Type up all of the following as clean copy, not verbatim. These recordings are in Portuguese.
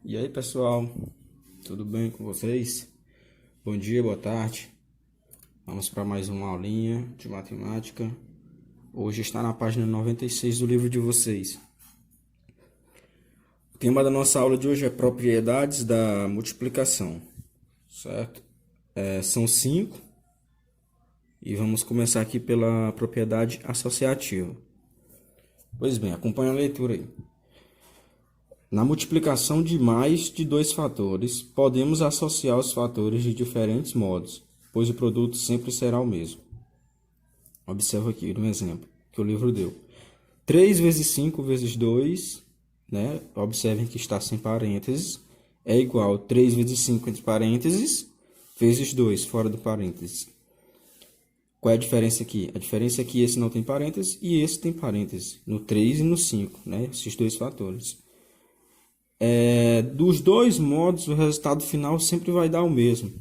E aí, pessoal, tudo bem com vocês? Bom dia, boa tarde. Vamos para mais uma aulinha de matemática. Hoje está na página 96 do livro de vocês. O tema da nossa aula de hoje é propriedades da multiplicação, certo? São 5 e vamos começar aqui pela propriedade associativa. Pois bem, acompanha a leitura aí. Na multiplicação de mais de dois fatores, podemos associar os fatores de diferentes modos, pois o produto sempre será o mesmo. Observa aqui no exemplo que o livro deu. 3 vezes 5 vezes 2, né? Observem que está sem parênteses, é igual a 3 vezes 5 entre parênteses, vezes 2 fora do parênteses. Qual é a diferença aqui? A diferença é que esse não tem parênteses e esse tem parênteses, no 3 e no 5, né? Esses dois fatores. Dos dois modos, o resultado final sempre vai dar o mesmo,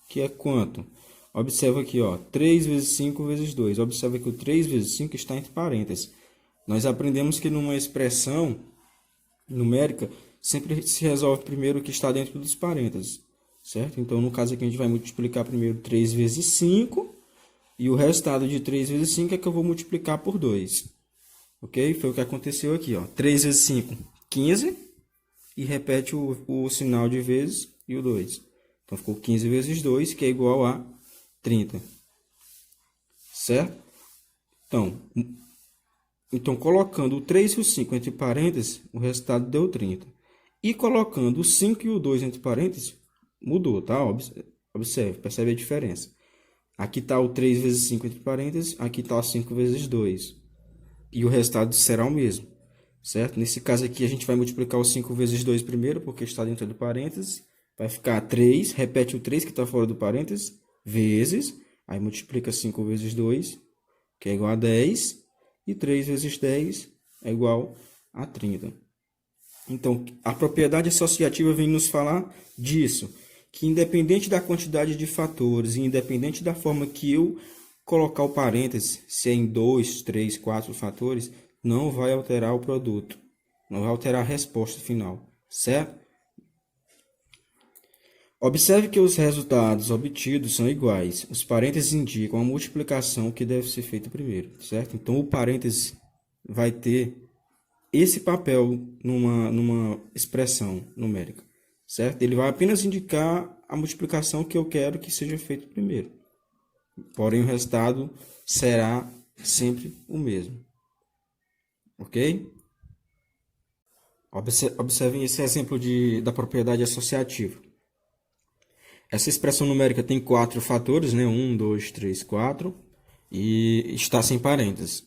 que é quanto? Observa aqui, ó, 3 vezes 5 vezes 2. Observa que o 3 vezes 5 está entre parênteses. Nós aprendemos que numa expressão numérica, sempre se resolve primeiro o que está dentro dos parênteses, certo? Então, no caso aqui, a gente vai multiplicar primeiro 3 vezes 5, e o resultado de 3 vezes 5 é que eu vou multiplicar por 2. Ok? Foi o que aconteceu aqui, ó. 3 vezes 5, 15. E repete o sinal de vezes e o 2. Então, ficou 15 vezes 2, que é igual a 30. Certo? Então, colocando o 3 e o 5 entre parênteses, o resultado deu 30. E colocando o 5 e o 2 entre parênteses, mudou, tá? Observe, percebe a diferença. Aqui está o 3 vezes 5 entre parênteses, aqui está o 5 vezes 2. E o resultado será o mesmo. Certo? Nesse caso aqui, a gente vai multiplicar o 5 vezes 2 primeiro, porque está dentro do parênteses. Vai ficar 3, repete o 3 que está fora do parênteses, vezes, aí multiplica 5 vezes 2, que é igual a 10, e 3 vezes 10 é igual a 30. Então, a propriedade associativa vem nos falar disso, que independente da quantidade de fatores, e independente da forma que eu colocar o parênteses, se é em 2, 3, 4 fatores, não vai alterar o produto, não vai alterar a resposta final, certo? Observe que os resultados obtidos são iguais. Os parênteses indicam a multiplicação que deve ser feita primeiro, certo? Então, o parêntese vai ter esse papel numa expressão numérica, certo? Ele vai apenas indicar a multiplicação que eu quero que seja feita primeiro. Porém, o resultado será sempre o mesmo. Ok? Observem esse exemplo da propriedade associativa. Essa expressão numérica tem 4 fatores, né? 1, 2, 3, 4, e está sem parênteses.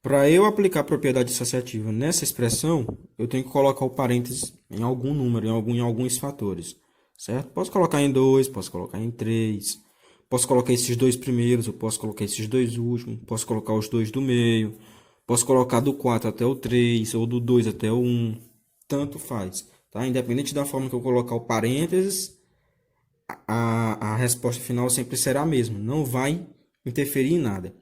Para eu aplicar a propriedade associativa nessa expressão, eu tenho que colocar o parênteses em algum número, em alguns fatores, certo? Posso colocar em 2, posso colocar em 3, posso colocar esses dois primeiros, eu posso colocar esses dois últimos, posso colocar os dois do meio, posso colocar do 4 até o 3, ou do 2 até o 1, tanto faz, tá? Independente da forma que eu colocar o parênteses, a resposta final sempre será a mesma, não vai interferir em nada.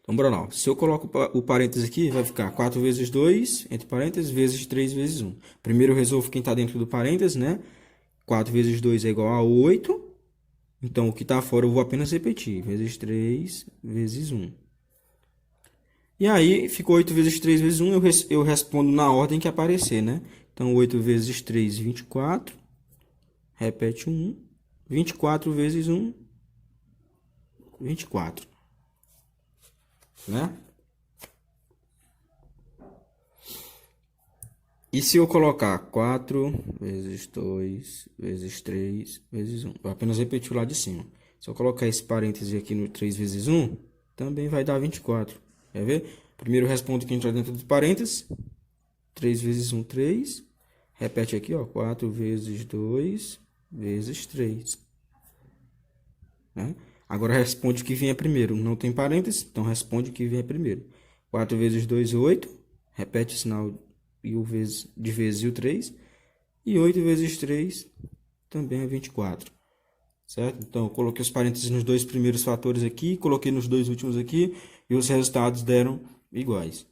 Então, bora lá. Se eu coloco o parênteses aqui, vai ficar 4 vezes 2, entre parênteses, vezes 3 vezes 1. Primeiro eu resolvo quem está dentro do parênteses, né? 4 vezes 2 é igual a 8. Então, o que está fora eu vou apenas repetir. Vezes 3 vezes 1. E aí, ficou 8 vezes 3 vezes 1, eu respondo na ordem que aparecer, né? Então, 8 vezes 3, 24. Repete 1. 24 vezes 1, 24. Né? E se eu colocar 4 vezes 2 vezes 3 vezes 1? Vou apenas repetir o lado de cima. Se eu colocar esse parêntese aqui no 3 vezes 1, também vai dar 24. Quer ver? Primeiro eu respondo quem está dentro do parênteses. 3 vezes 1, 3. Repete aqui, ó, 4 vezes 2 vezes 3. Né? Agora responde o que vier primeiro. Não tem parênteses, então responde o que vier primeiro. 4 vezes 2, 8. Repete o sinal e o vezes, de vezes e o 3. E 8 vezes 3 também é 24. Certo? Então, eu coloquei os parênteses nos dois primeiros fatores aqui, coloquei nos dois últimos aqui, e os resultados deram iguais.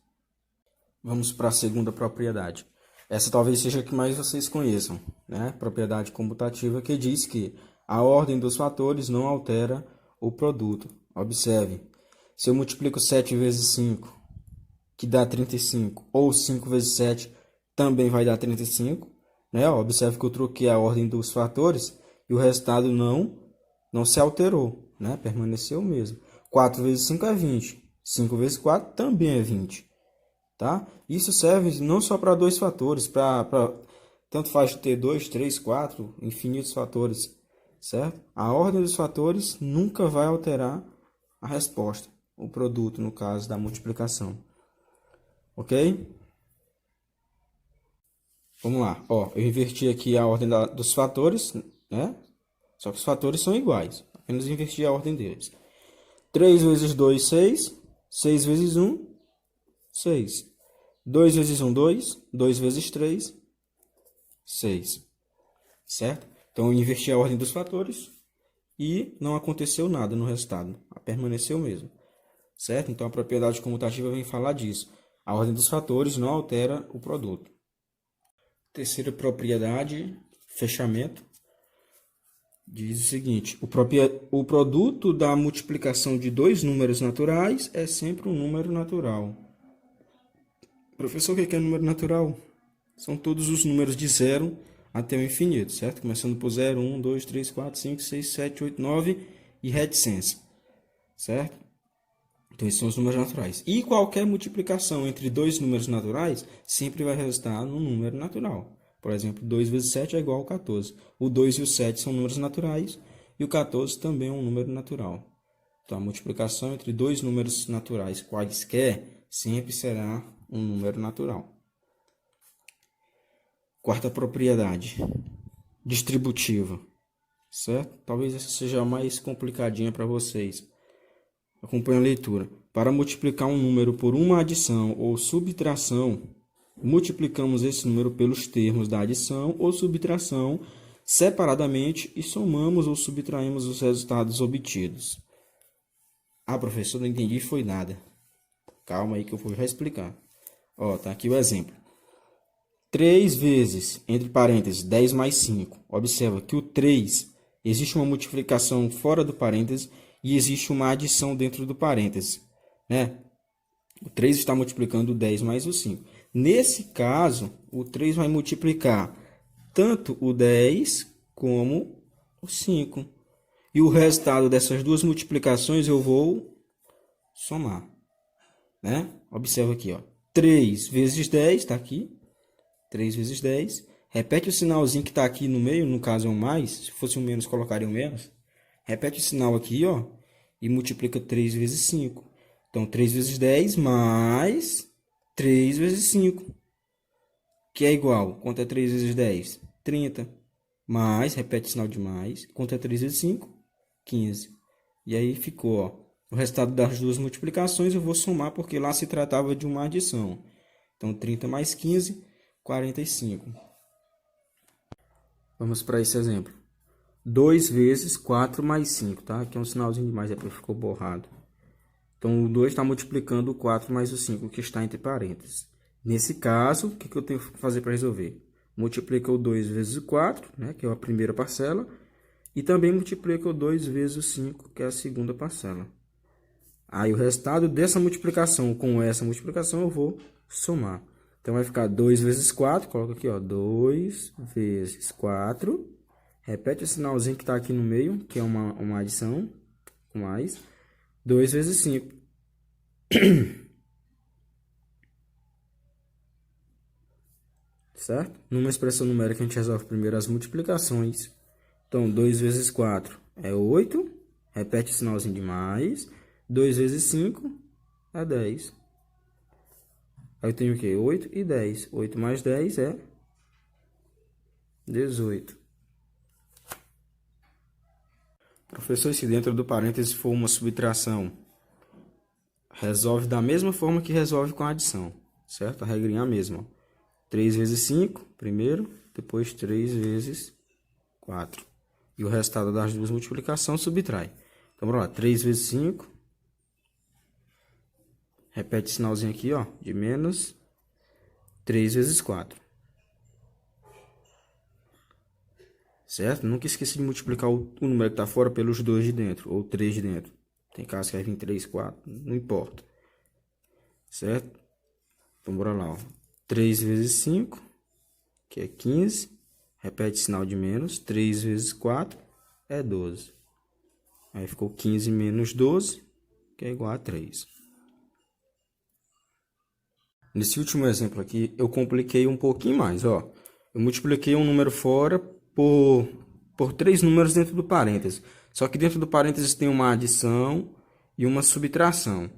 Vamos para a segunda propriedade. Essa talvez seja a que mais vocês conheçam, né? Propriedade comutativa, que diz que a ordem dos fatores não altera o produto. Observe, se eu multiplico 7 vezes 5, que dá 35, ou 5 vezes 7 também vai dar 35, né? Observe que eu troquei a ordem dos fatores e o resultado não se alterou, né? Permaneceu o mesmo. 4 vezes 5 é 20. 5 vezes 4 também é 20. Tá? Isso serve não só para dois fatores, tanto faz ter 2, 3, 4, infinitos fatores, certo? A ordem dos fatores nunca vai alterar a resposta, o produto, no caso da multiplicação. Ok? Vamos lá. Ó, eu inverti aqui a ordem dos fatores, né? Só que os fatores são iguais. Apenas inverti a ordem deles. 3 vezes 2, 6. 6 vezes 1, 6. 2 vezes 1, 2. 2 vezes 3, 6. Certo? Então, eu inverti a ordem dos fatores e não aconteceu nada no resultado. Permaneceu mesmo. Certo? Então, a propriedade comutativa vem falar disso. A ordem dos fatores não altera o produto. Terceira propriedade, fechamento, diz o seguinte: o produto da multiplicação de dois números naturais é sempre um número natural. Professor, o que é número natural? São todos os números de 0 até o infinito, certo? Começando por 0, 1, 2, 3, 4, 5, 6, 7, 8, 9 e reticência, certo? Então, esses são os números naturais. E qualquer multiplicação entre dois números naturais sempre vai resultar num número natural. Por exemplo, 2 vezes 7 é igual a 14. O 2 e o 7 são números naturais e o 14 também é um número natural. Então, a multiplicação entre dois números naturais quaisquer sempre será um número natural. Quarta propriedade, distributiva, certo? Talvez essa seja a mais complicadinha para vocês. Acompanhe a leitura. Para multiplicar um número por uma adição ou subtração, multiplicamos esse número pelos termos da adição ou subtração separadamente e somamos ou subtraímos os resultados obtidos. Ah, professor, não entendi, foi nada. Calma aí que eu vou já explicar. Ó, tá aqui o exemplo. 3 vezes, entre parênteses, 10 mais 5. Observa que o 3, existe uma multiplicação fora do parênteses e existe uma adição dentro do parênteses, né? O 3 está multiplicando o 10 mais o 5. Nesse caso, o 3 vai multiplicar tanto o 10 como o 5. E o resultado dessas duas multiplicações eu vou somar, né? Observa aqui, ó. 3 vezes 10, está aqui. 3 vezes 10. Repete o sinalzinho que está aqui no meio, no caso é um mais. Se fosse um menos, colocaria um menos. Repete o sinal aqui, ó, e multiplica 3 vezes 5. Então, 3 vezes 10 mais 3 vezes 5, que é igual. Quanto é 3 vezes 10? 30. Mais, repete o sinal de mais. Quanto é 3 vezes 5? 15. E aí ficou, ó, o resultado das duas multiplicações eu vou somar, porque lá se tratava de uma adição. Então, 30 mais 15, 45. Vamos para esse exemplo. 2 vezes 4 mais 5, tá? Aqui é um sinalzinho de mais, depois ficou borrado. Então, o 2 está multiplicando o 4 mais o 5, que está entre parênteses. Nesse caso, o que eu tenho que fazer para resolver? Multiplica o 2 vezes o 4, né, que é a primeira parcela, e também multiplica o 2 vezes o 5, que é a segunda parcela. Aí, o resultado dessa multiplicação com essa multiplicação eu vou somar. Então, vai ficar 2 vezes 4, coloca aqui, ó, 2 vezes 4. Repete o sinalzinho que está aqui no meio, que é uma adição, com mais. 2 vezes 5. Certo? Numa expressão numérica, a gente resolve primeiro as multiplicações. Então, 2 vezes 4 é 8. Repete o sinalzinho de mais. 2 vezes 5 é 10. Aí eu tenho o quê? 8 e 10. 8 mais 10 é 18. Professor, se dentro do parênteses for uma subtração, resolve da mesma forma que resolve com a adição, certo? A regrinha é a mesma. 3 vezes 5, primeiro, depois 3 vezes 4. E o resultado das duas multiplicações subtrai. Então, bora lá. 3 vezes 5. Repete o sinalzinho aqui, ó, de menos. 3 vezes 4. certo? Nunca esqueça de multiplicar o número que está fora pelos 2 de dentro, ou 3 de dentro. Tem casos que vai vir 3, 4, não importa, certo? Então, bora lá, ó. 3 vezes 5, que é 15, repete sinal de menos, 3 vezes 4 é 12. Aí ficou 15 menos 12, que é igual a 3. Nesse último exemplo aqui, eu compliquei um pouquinho mais, ó. Eu multipliquei um número fora por 3 números dentro do parênteses. Só que dentro do parênteses tem uma adição e uma subtração.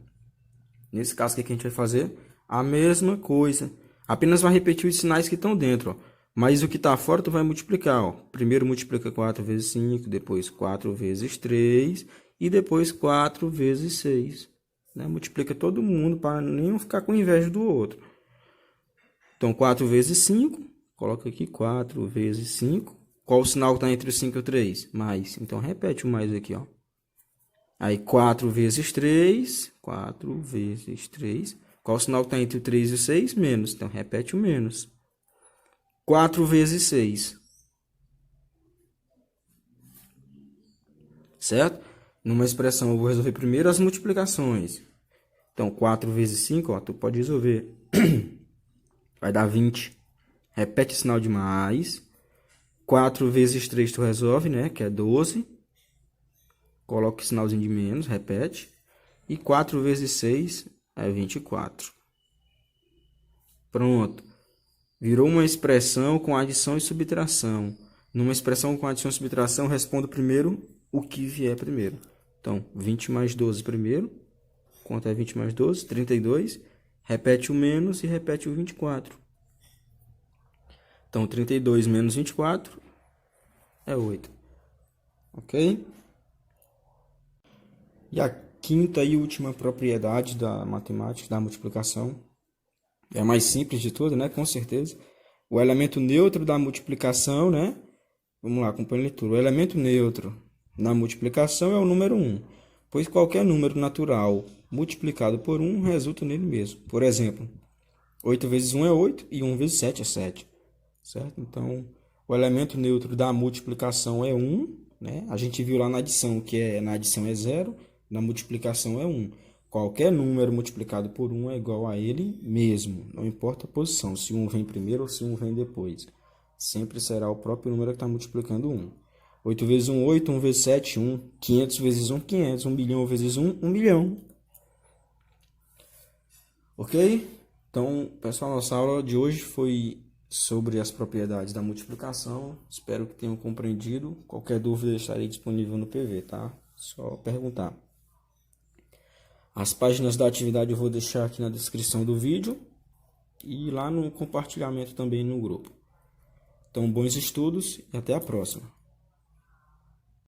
Nesse caso, o que a gente vai fazer? A mesma coisa. Apenas vai repetir os sinais que estão dentro, ó. Mas o que está fora, tu vai multiplicar, ó. Primeiro multiplica 4 vezes 5, depois 4 vezes 3 e depois 4 vezes 6. Né? Multiplica todo mundo para nenhum ficar com inveja do outro. Então, 4 vezes 5, coloca aqui 4 vezes 5. Qual o sinal que está entre o 5 e o 3? Mais. Então, repete o mais aqui, ó. Aí, 4 vezes 3, 4 vezes 3. Qual o sinal que está entre o 3 e o 6? Menos. Então, repete o menos. 4 vezes 6. Certo? Numa expressão, eu vou resolver primeiro as multiplicações. Então, 4 vezes 5, ó, tu pode resolver. Vai dar 20. Repete o sinal de mais. 4 vezes 3 tu resolve, né? Que é 12. Coloca o sinalzinho de menos, repete. E 4 vezes 6 é 24. Pronto. Virou uma expressão com adição e subtração. Numa expressão com adição e subtração, respondo primeiro o que vier primeiro. Então, 20 mais 12 primeiro. Quanto é 20 mais 12? 32. Repete o menos e repete o 24. Então, 32 menos 24 é 8. Ok? E a quinta e última propriedade da matemática, da multiplicação, é a mais simples de tudo, né? Com certeza. O elemento neutro da multiplicação, né? Vamos lá, acompanha a leitura. O elemento neutro na multiplicação é o número 1, pois qualquer número natural multiplicado por 1 resulta nele mesmo. Por exemplo, 8 vezes 1 é 8 e 1 vezes 7 é 7. Certo? Então, o elemento neutro da multiplicação é 1, né? A gente viu lá na adição que na adição é 0, na multiplicação é 1. Qualquer número multiplicado por 1 é igual a ele mesmo, não importa a posição, se um vem primeiro ou se um vem depois. Sempre será o próprio número que está multiplicando 1. 8 vezes 1, 8, 1 vezes 7, 1. 500 vezes 1, 500. 1 bilhão vezes 1, 1 bilhão. Ok? Então, pessoal, nossa aula de hoje foi sobre as propriedades da multiplicação. Espero que tenham compreendido. Qualquer dúvida estarei disponível no PV, tá? Só perguntar. As páginas da atividade eu vou deixar aqui na descrição do vídeo e lá no compartilhamento também no grupo. Então, bons estudos e até a próxima.